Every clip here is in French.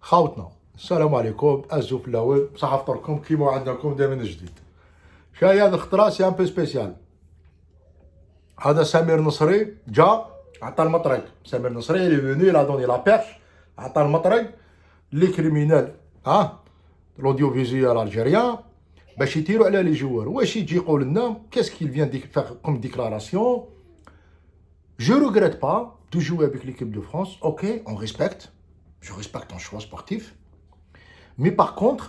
خاوتنا السلام عليكم ازو في الاول بصحة فطوركم كيما عندكم دائما جديد. شاي هذا الخطرة سي ان بو سبيسيال. هذا سمير نصري جا عطى المطرق. سمير نصري اللي فيني لا دوني لا بيرش عطى المطرق لي كريمينال لوديو فيزيوال الجيريان باش يتيروا على لي جوار. واش يجي يقول لنا كيس كيل فيان فيغ كوم ديكلاراسيون. Je regrette pas de jouer avec l'équipe de France. Ok, on respecte. Je respecte ton choix sportif. Mais par contre,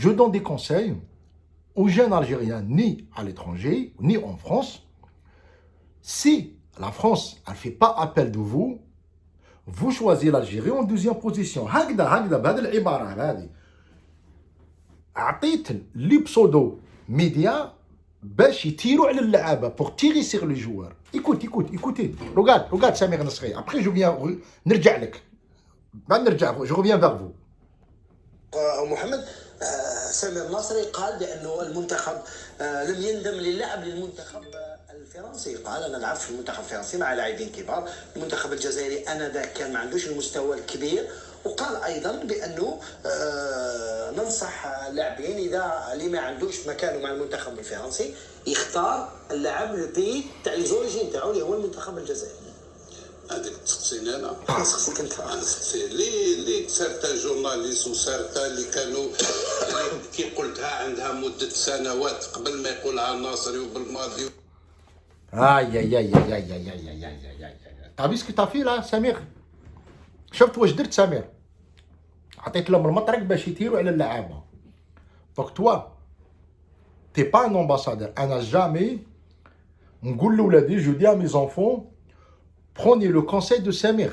je donne des conseils aux jeunes Algériens, ni à l'étranger, ni en France. Si la France ne fait pas appel de vous, vous choisissez l'Algérie en deuxième position. هكذا بهذه العبارة هذه أعطيت لي بسودو ميديا باش يتيروا على اللعابة pour tirer sur les joueurs. Écoutez. Regarde Samir Nasri. Après je viens نرجع لك. je reviens vers vous. محمد سامر الناصري قال بانه المنتخب لم يندم للعب للمنتخب الفرنسي. قال انا لعبت في المنتخب الفرنسي مع لاعبين كبار. المنتخب الجزائري انذاك كان ما عندوش المستوى الكبير. وقال ايضا بانه ننصح اللاعبين اذا اللي ما عندوش مكانه مع المنتخب الفرنسي يختار اللاعب البي تاع ليزوريجين تاعو اللي هو المنتخب الجزائري. هذيك تسقسيني انا نسقسيك انت. نسقسي لي سارتا جورناليست وسارتا اللي كانوا كي قلتها عندها مده سنوات قبل ما يقولها الناصري وبالماضي. اي طابي سكي طافي لا سمير. شفت واش درت سمير؟ عطيت لهم المطرق باش يطيروا على اللعابه. دونك توا تي با ان امباسادور. انا جامي نقول لولادي جو دي ا مي زونفون prenez le conseil de Samir.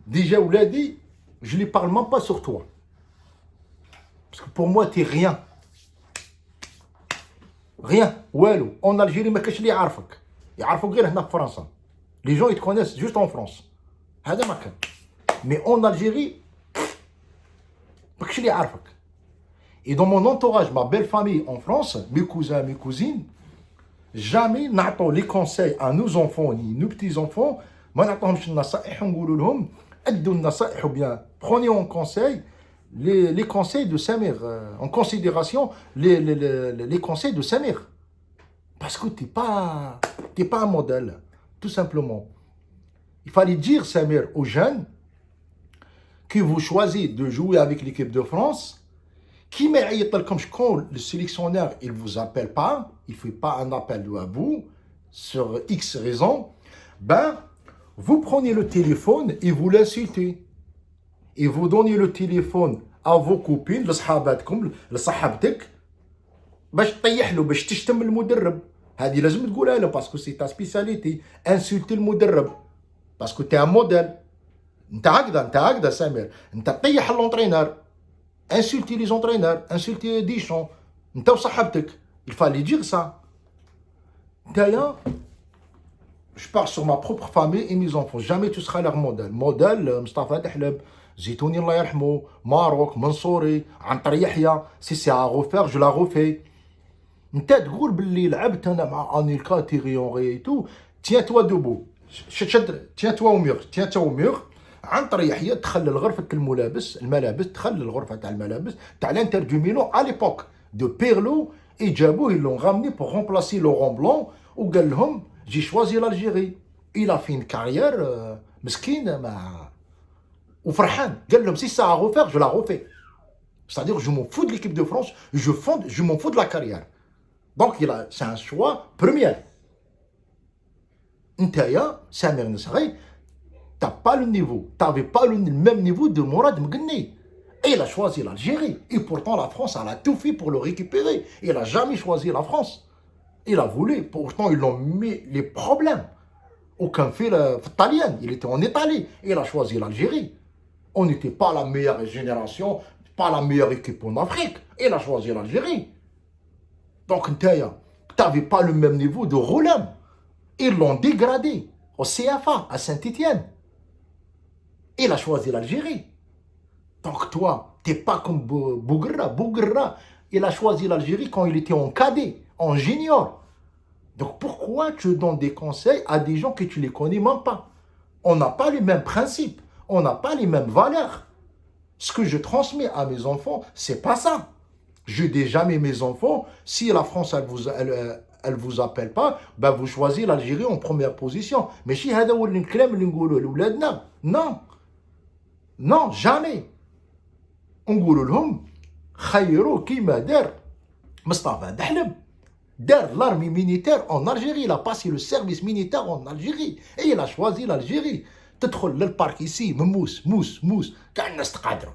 Déjà, Ouladi, je ne lui parle même pas sur toi. Parce que pour moi, tu n'es rien. Rien. Walou. En Algérie, ما كاش اللي يعرفك. يعرفوك غير هنا في فرنسا. Les gens, ils te connaissent juste en France. هذا ما كان. Mais en Algérie, ما كاش اللي يعرفك. Et dans mon entourage, ma belle famille en France, mes cousins, mes cousines, jamais نعطوا les conseils à nos enfants ni nos petits enfants. ما نعطوهمش النصائح ونقولوا لهم ادوا النصائح ou bien prenez en conseil les conseils de Samir, en considération les conseils de Samir, parce que t'es pas un modèle, tout simplement. Il fallait dire Samir aux jeunes que vous choisissez de jouer avec l'équipe de France. Qui m'a dit quand le sélectionneur il vous appelle pas, il fait pas un appel à vous sur X raison, ben vous prenez le téléphone et vous l'insultez et vous donnez le téléphone à vos copines, لصحاباتكم لصاحبتك باش تطيح له باش تشتم المدرب. هذه لازم تقولها له باسكو سي تا سبيساليتي. انسولتي المدرب باسكو تي ان موديل. انت هكذا سمير. انت تطيح لونترينور. Insulter les entraîneurs, insulter Deschamps, انت وصاحبتك. Il fallait dire ça. D'ailleurs, je parle sur ma propre famille et mes enfants. Jamais tu seras leur modèle. Modèle, Mustafa Tahleb, Zitouni Allah yarhamou, Maroc, Mansouri, Antar Yahya. Si c'est à refaire, je la refais. انت تقول باللي لعبت انا مع انيلكا تيغي اونغي et tout. Tiens-toi debout. Tiens-toi au mur. عنتر يحيى دخل لغرفة الملابس دخل للغرفة تاع الملابس تاع الانتر دو ميلون à l'époque de Pirlo et جابوه ils l'ont ramené pour remplacer Laurent Blanc وقال لهم j'ai choisi l'Algérie. Il a fait une carrière مسكين وفرحان. قال لهم si ça à refaire je la refais. C'est-à-dire je m'en fous de l'équipe de France, je m'en fous de la carrière. Donc c'est un choix premier. نتايا سامر نصري t'as pas le niveau, t'avais pas le même niveau de Mourad Mgni. Et il a choisi l'Algérie. Et pourtant la France, elle a tout fait pour le récupérer. Il a jamais choisi la France. Il a voulu. Pourtant ils l'ont mis les problèmes. Aucun fait italien. Il était en Italie. Il a choisi l'Algérie. On n'était pas la meilleure génération, pas la meilleure équipe en Afrique. Il a choisi l'Algérie. Donc t'avais pas le même niveau de Roulem. Ils l'ont dégradé au CFA à Saint-Étienne. Il a choisi l'Algérie. Donc toi, t'es pas comme Bougra. Il a choisi l'Algérie quand il était en cadet, en junior. Donc pourquoi tu donnes des conseils à des gens que tu les connais même pas? On n'a pas les mêmes principes. on n'a pas les mêmes valeurs. Ce que je transmets à mes enfants, c'est pas ça. Je dis jamais mes enfants, si la France, elle vous appelle pas, ben vous choisissez l'Algérie en première position. Mais si هذا هو الكلام اللي نقوله لأولادنا, non. Non, jamais. نقول لهم خيروا كيما دار مصطفى بحلم. دار l'armée militaire en Algérie. Il a passé le service militaire en Algérie. Et il a choisi l'Algérie. تدخل للبارك ici, موس. كاع الناس تقادروا.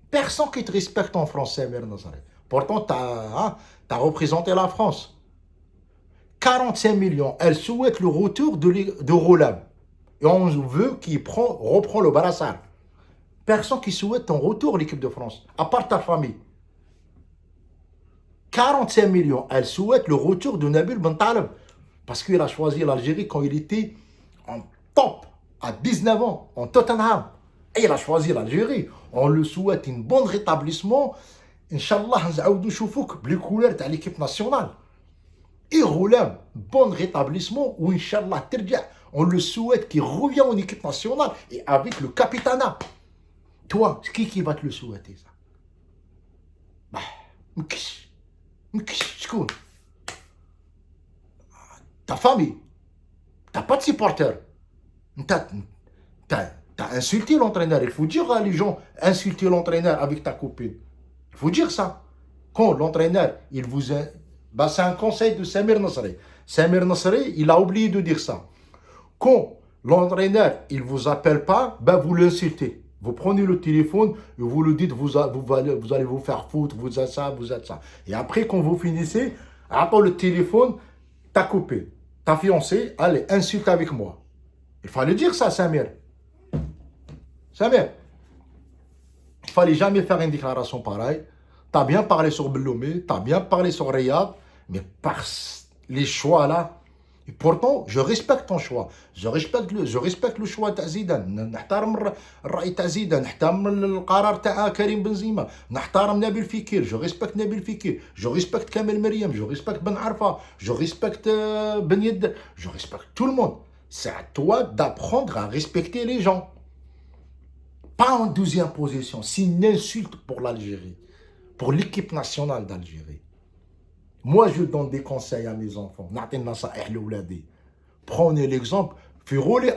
Personne qui te respecte en France, Samir Nasri. Pourtant, tu as représenté la France. 45 millions. Elle souhaite le retour de Roland. Et on veut qu'il reprend le brassard. Personne qui souhaite ton retour, l'équipe de France, à part ta famille. 45 millions. Elle souhaite le retour de Nabil Ben Taleb. Parce qu'il a choisi l'Algérie quand il était en top, à 19 ans, en Tottenham. Et il a choisi l'Algérie. On le souhaite un bon rétablissement. Inch'Allah, نعاودو نشوفوك بلي كولور تاع l'équipe nationale. Et Roland, bon rétablissement, ou Inch'Allah ترجع. On le souhaite qu'il revienne en équipe nationale et avec le capitanat. Toi, qui va te le souhaiter ça? Bah, مكش شكون? Ta famille. T'as pas de supporters. T'as insulté l'entraîneur. Il faut dire à les gens, insulter l'entraîneur avec ta copine. Il faut dire ça. Quand l'entraîneur, il vous... Bah, c'est un conseil de Samir Nasri. Samir Nasri, il a oublié de dire ça. Quand l'entraîneur, il vous appelle pas, ben vous l'insultez. Vous prenez le téléphone et vous le dites, vous allez vous faire foutre, vous êtes ça, vous êtes ça. Et après, quand vous finissez, après le téléphone, ta copine, ta fiancée, allez, insulte avec moi. Il fallait dire ça, Samir. Samir, il fallait jamais faire une déclaration pareille. Tu as bien parlé sur Belloumé, tu as bien parlé sur Riyad, mais par les choix là, et pourtant, je respecte ton choix. Je respecte le choix de Zidane. نحترم الرأي تاع زيدان، نحترم القرار تاع كريم بنزيما، نحترم نبيل فكير، je respecte نبيل فكير، je respecte كامل مريم، je respecte Ben Arfa, je respecte Ben Yedder, je respecte tout le monde. C'est à toi d'apprendre à respecter les gens. Pas en 12e position. C'est une insulte pour l'Algérie, pour l'équipe nationale d'Algérie. Moi, je donne des conseils à mes enfants. Prenez l'exemple. Firoli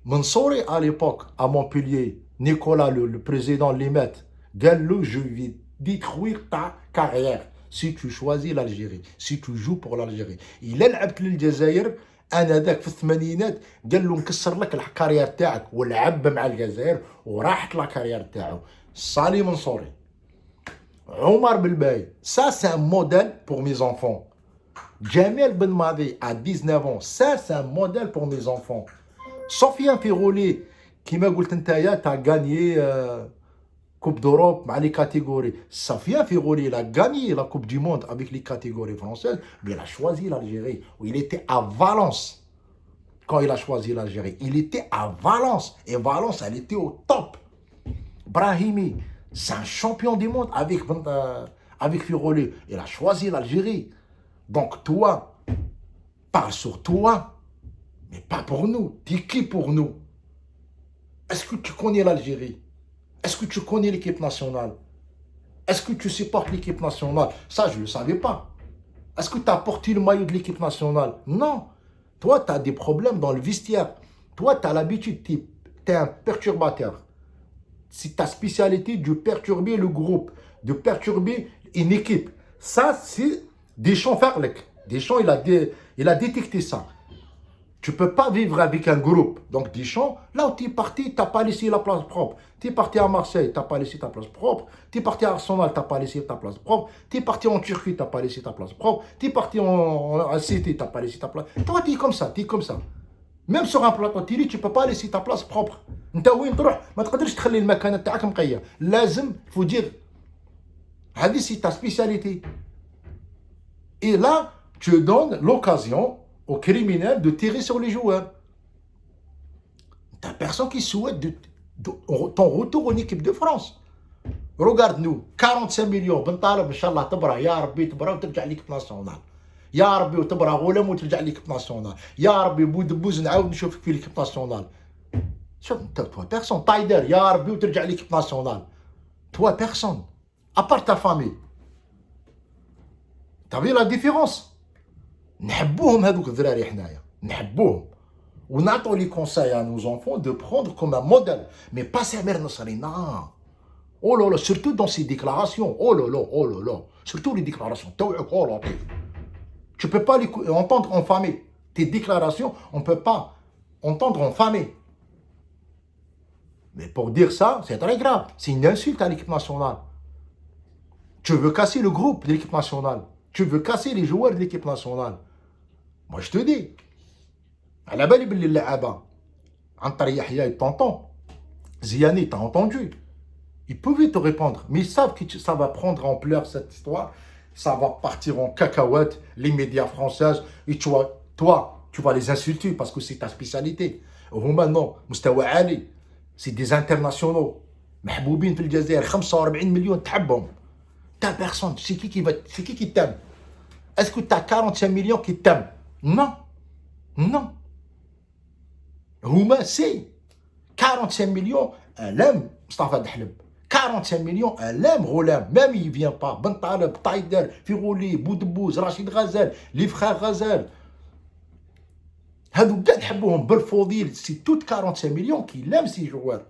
Mansouri à l'époque, à Montpellier, Nicolas, le président Limet, Gallo, je vais détruire ta carrière si tu choisis l'Algérie, si tu joues pour l'Algérie. Il a لعبت للجزائر انا ذاك في الثمانينات قال له نكسر لك الكارير تاعك ولعب مع الجزائر وراحت لا كارير تاعو. صالي منصوري، Omar Belbaï, ça c'est un modèle pour mes enfants. Jamel Ben Madi à 19 ans, ça c'est un modèle pour mes enfants. Sofiane Firoli, qui m'a dit tu as gagné Coupe d'Europe avec les catégories. Sofiane Firoli, il a gagné la Coupe du Monde avec les catégories françaises, mais il a choisi l'Algérie. Il était à Valence quand il a choisi l'Algérie. Il était à Valence et Valence, elle était au top. Brahimi, c'est un champion du monde avec Firoli. Il a choisi l'Algérie. Donc toi, parle sur toi, mais pas pour nous. T'es qui pour nous? Est-ce que tu connais l'Algérie? Est-ce que tu connais l'équipe nationale? Est-ce que tu supportes l'équipe nationale? Ça, je ne le savais pas. Est-ce que tu as porté le maillot de l'équipe nationale? Non. Toi, tu as des problèmes dans le vestiaire. Toi, tu as l'habitude, tu es un perturbateur. C'est ta spécialité de perturber le groupe, de perturber une équipe. Ça, c'est Deschamps Farlek. Deschamps, il a détecté ça. Tu ne peux pas vivre avec un groupe. Donc Deschamps, là où tu es parti, tu n'as pas laissé la place propre. Tu es parti à Marseille, tu n'as pas laissé ta place propre. Tu es parti à Arsenal, tu n'as pas laissé ta place propre. Tu es parti en Turquie, tu n'as pas laissé ta place propre. Tu es parti en Cité, tu n'as pas laissé ta place. Toi, tu es comme ça, tu es comme ça. Même sur un plateau télé, tu ne peux pas laisser ta place propre. انت وين تروح ما تقدرش تخلي المكانه تاعك نقيه. لازم faut dire هذه c'est ta spécialité. Et là, tu donnes l'occasion aux criminels de tirer sur les joueurs. T'as personne qui souhaite ton retour en équipe de France. Regarde-nous, 45 millions, Ben Taleb, Inch'Allah, تبرع يا ربي تبرع وترجع l'équipe nationale. يا ربي وتبرع غولم وترجع l'équipe nationale. يا ربي بودبوز نعاود نشوفك في l'équipe nationale. شوف انت toi personne طايدر يا ربي وترجع ليكيب ناسيونال. toi personne à part ta famille. t'as vu la différence. نحبوهم هذوك الذراري حنايا نحبوهم ونعطوا لي conseils à nos enfants de prendre comme un modèle, mais pas Samir Nasri, non. Oh là là, surtout dans ses déclarations, oh là là, surtout les déclarations, oh là, tu peux pas les entendre en famille. Tes déclarations, on peut pas entendre en famille. Mais pour dire ça, c'est très grave, c'est une insulte à l'équipe nationale. Tu veux casser le groupe de l'équipe nationale, tu veux casser les joueurs de l'équipe nationale. Moi je te dis, على بالي باللي اللعابه عن طريق يحيى t'entend. Ziani t'as entendu. Ils pouvaient te répondre, mais ils savent que ça va prendre ampleur cette histoire, ça va partir en cacahuète, les médias français, et toi, tu vas les insulter parce que c'est ta spécialité. هما non, مستوى عالي, c'est des internationaux. محبوبين في الجزائر 45 مليون تحبهم. T'as personne, c'est qui t'aime? Est-ce que t'as 45 millions qui t'aiment? Non, non. هما c'est 45 millions, un aime Mustafa Dahleb. 45 millions, un aime Rolam, même il vient pas. Ben Taleb, Taider, Firouli, Boudbouz, Rachid Ghazel, les frères Ghazel. هادو كاع نحبوهم بالفضيل, c'est toutes 45 millions qui l'aiment ces joueurs.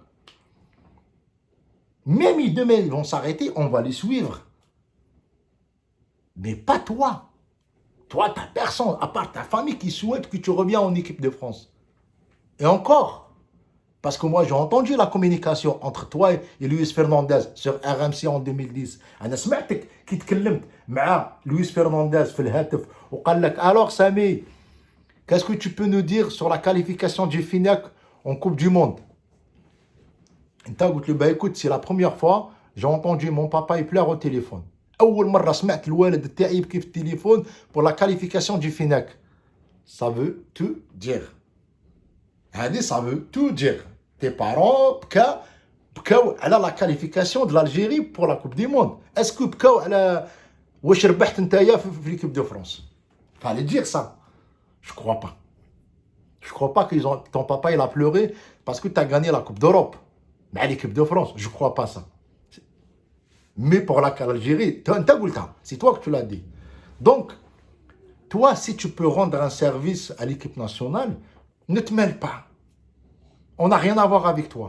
Même ils demain ils vont s'arrêter, on va les suivre. Mais pas toi. Toi, t'as personne, à part ta famille, qui souhaite que tu reviens en équipe de France. Et encore, parce que moi j'ai entendu la communication entre toi et Luis Fernandez sur RMC en 2010. أنا سمعتك كي تكلمت مع لويس فرنانديز في الهاتف وقال لك alors Samy, qu'est-ce que tu peux nous dire sur la qualification du FINAC en Coupe du Monde? انت قلت له bah écoute, c'est la première fois j'ai entendu mon papa il pleure au téléphone. أول مرة سمعت الوالد تاعي يبكي في التليفون pour la qualification du FINAC. Ça veut tout dire. Ça veut tout dire. Tes parents بكاو على la qualification de l'Algérie pour la Coupe du Monde. Est-ce que بكاو على واش ربحت نتايا في l'équipe de France? Fallait dire ça. Je crois pas. Je crois pas que ton papa il a pleuré parce que tu as gagné la Coupe d'Europe. Mais l'équipe de France, je crois pas ça. Mais pour l'Algérie, c'est toi que tu l'as dit. Donc, toi, si tu peux rendre un service à l'équipe nationale, ne te mêle pas. On n'a rien à voir avec toi.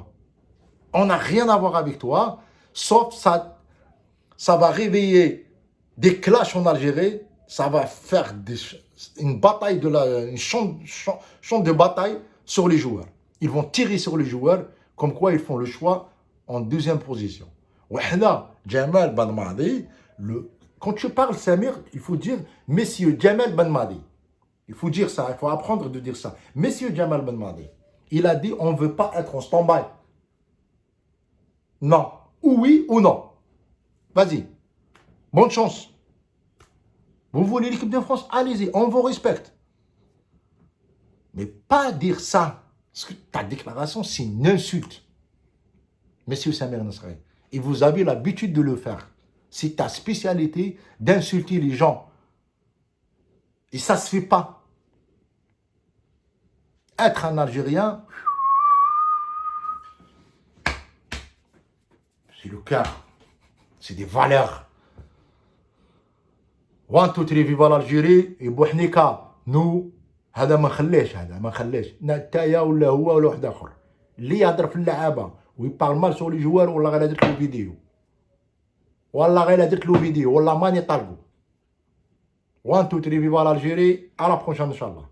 On n'a rien à voir avec toi, sauf ça va réveiller des clashs en Algérie, ça va faire une bataille, une champ de bataille sur les joueurs. Ils vont tirer sur les joueurs, comme quoi ils font le choix en deuxième position. Jamal Benmadi, quand tu parles Samir, il faut dire Monsieur Jamal Benmadi. Il faut dire ça, il faut apprendre de dire ça. Monsieur Jamal Benmadi, il a dit on ne veut pas être en stand-by. Non. Ou oui ou non. Vas-y. Bonne chance. Vous voulez l'équipe de France? Allez-y, on vous respecte. Mais pas dire ça. Parce que ta déclaration, c'est une insulte. Monsieur Samir Nasri. Et vous avez l'habitude de le faire. C'est ta spécialité d'insulter les gens. Et ça ne se fait pas. Être un Algérien, c'est le cœur. C'est des valeurs. 1 2 3 viva l'Algérie et بوحنيكا nous هذا ما نخليش نتايا ولا هو ولا واحد اخر اللي يهضر في اللعابه ويبارل مال سور لي جوار والله غير درت له فيديو والله ماني طالبو 1 2 3 viva l'Algérie à la prochaine inchallah.